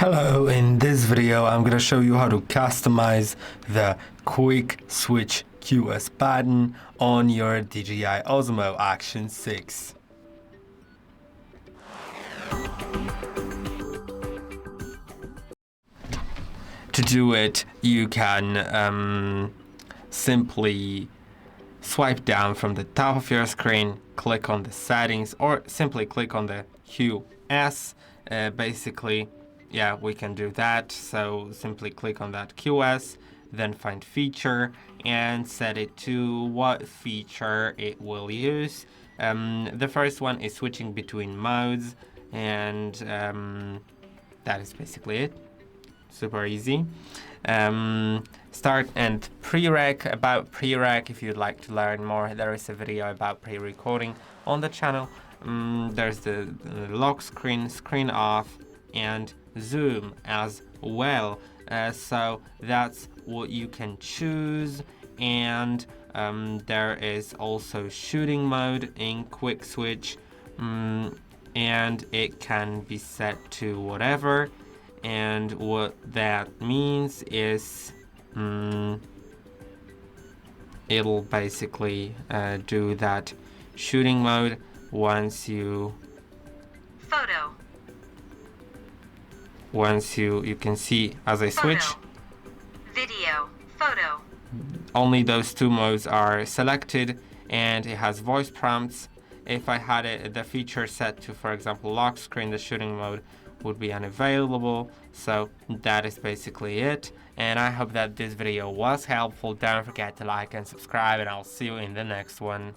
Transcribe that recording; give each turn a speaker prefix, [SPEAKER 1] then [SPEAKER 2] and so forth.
[SPEAKER 1] Hello, in this video I'm going to show you how to customize the Quick Switch QS button on your DJI Osmo Action 6. To do it, you can simply swipe down from the top of your screen, click on the settings, or simply click on the QS. Basically, yeah, we can do that. So simply click on that QS, then find feature and set it to what feature it will use. The first one is switching between modes, and that is basically it. Super easy. Start and pre-rec. About pre-rec, if you'd like to learn more, there is a video about pre-recording on the channel. There's the lock screen, screen off, and zoom as well. So that's what you can choose. And there is also shooting mode in Quick Switch, and it can be set to whatever. And what that means is it'll basically do that shooting mode once you can see as I switch.
[SPEAKER 2] Video, photo.
[SPEAKER 1] Only those two modes are selected, and it has voice prompts. If I had the feature set to, for example, lock screen, the shooting mode would be unavailable. So that is basically it, and I hope that this video was helpful. Don't forget to like and subscribe, and I'll see you in the next one.